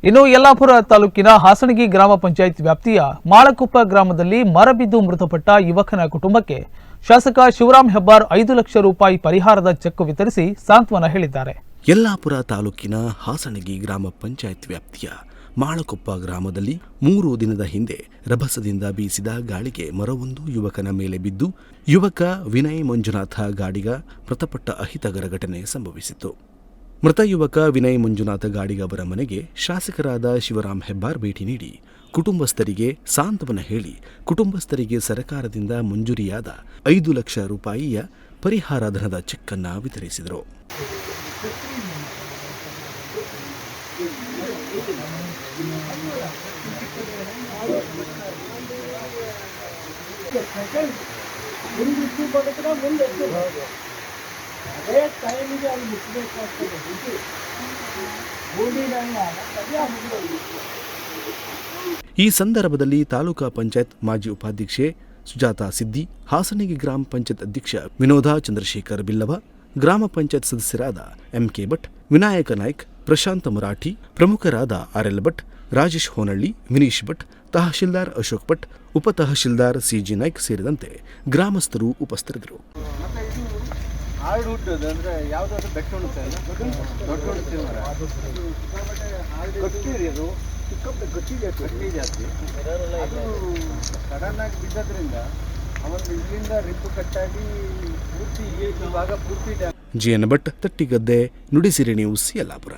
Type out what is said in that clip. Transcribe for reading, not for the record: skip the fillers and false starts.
ಇನ್ನು ಯಲ್ಲಾಪುರ ತಾಲೂಕಿನ ಹಾಸಣಗಿ ಗ್ರಾಮ ಪಂಚಾಯತ್ ವ್ಯಾಪ್ತಿಯ ಮಾಳಕೊಪ್ಪ ಗ್ರಾಮದಲ್ಲಿ ಮರಬಿದ್ದು ಮೃತಪಟ್ಟ ಯುವಕನ ಕುಟುಂಬಕ್ಕೆ ಶಾಸಕ ಶಿವರಾಮ್ ಹೆಬ್ಬಾರ್ 5 ಲಕ್ಷ ರೂಪಾಯಿ ಪರಿಹಾರದ ಚೆಕ್ ವಿತರಿಸಿ ಸಾಂತ್ವನ ಹೇಳಿದ್ದಾರೆ. ಯಲ್ಲಾಪುರ ತಾಲೂಕಿನ ಹಾಸಣಗಿ ಗ್ರಾಮ ಪಂಚಾಯತ್ ವ್ಯಾಪ್ತಿಯ ಮಾಳಕೊಪ್ಪ ಗ್ರಾಮದಲ್ಲಿ 3 ದಿನದ ಹಿಂದೆ ರಭಸದಿಂದ ಬೀಸಿದ ಗಾಳಿಗೆ ಮರವೊಂದು ಯುವಕನ ಮೇಲೆ ಬಿದ್ದು ಯುವಕ ವಿನಯ್ ಮಂಜುನಾಥ ಗಾಡಿಗ ಮೃತಪಟ್ಟ ಅಹಿತಕರ ಘಟನೆ ಸಂಭವಿಸಿತು. ಮೃತ ಯುವಕ ವಿನಯ್ ಮಂಜುನಾಥ ಗಾಡಿಗ ಅವರ ಮನೆಗೆ ಶಾಸಕರಾದ ಶಿವರಾಮ್ ಹೆಬ್ಬಾರ್ ಭೇಟಿ ನೀಡಿ ಕುಟುಂಬಸ್ಥರಿಗೆ ಸಾಂತ್ವನ ಹೇಳಿ ಕುಟುಂಬಸ್ಥರಿಗೆ ಸರ್ಕಾರದಿಂದ ಮಂಜೂರಿಯಾದ 5 ಲಕ್ಷ ರೂಪಾಯಿಯ ಪರಿಹಾರ ಧನದ ಚೆಕ್ ಅನ್ನು ವಿತರಿಸಿದರು. ಈ ಸಂದರ್ಭದಲ್ಲಿ ತಾಲೂಕಾ ಪಂಚಾಯತ್ ಮಾಜಿ ಉಪಾಧ್ಯಕ್ಷೆ ಸುಜಾತಾ ಸಿದ್ದಿ, ಹಾಸಣಗಿ ಗ್ರಾಮ ಪಂಚಾಯತ್ ಅಧ್ಯಕ್ಷ ವಿನೋದ ಚಂದ್ರಶೇಖರ್ ಬಿಲ್ಲವ, ಗ್ರಾಮ ಪಂಚಾಯತ್ ಸದಸ್ಯರಾದ ಎಂಕೆ ಭಟ್, ವಿನಾಯಕ ನಾಯ್ಕ್, ಪ್ರಶಾಂತ ಮರಾಠಿ, ಪ್ರಮುಖರಾದ ಆರ್ಎಲ್ ಭಟ್, ರಾಜೇಶ್ ಹೋನಳ್ಳಿ, ವಿನೀಶ್ ಭಟ್, ತಹಶೀಲ್ದಾರ್ ಅಶೋಕ್ ಭಟ್, ಉಪ ತಹಶೀಲ್ದಾರ್ ಸಿಜಿ ನಾಯ್ಕ್ ಸೇರಿದಂತೆ ಗ್ರಾಮಸ್ಥರು ಉಪಸ್ಥಿತರಿದ್ದರು. ಹಾರ್ಡ್ವುಡ್ ಅಂದರೆ ಯಾವುದಾದ್ರೂ ಬೆಟ್ಟ ಉಣುತ್ತೆ ಅಲ್ಲ, ದೊಡ್ಡ ಉಣುತ್ತೆ ಮರ ಗಟ್ಟಿ ಅದು ಸಿಕ್ಕಾಪಟ್ಟೆ ಗಟ್ಟಿ ಜಾಸ್ತಿ ಅದು ಸಡನ್ನಾಗಿ ಬಿದ್ದದ್ರಿಂದ ಅವನು ಇಲ್ಲಿಂದ ರಿಪ್ಪು ಕಟ್ಟಾಗಿ ಪೂರ್ತಿ ಈ ಭಾಗ ಪೂರ್ತಿ ಜಿಎನ್ ಭಟ್, ತಟ್ಟಿಗದ್ದೆ, ನುಡಿಸಿರಿ ನ್ಯೂಸ್, ಯಲ್ಲಾಪುರ.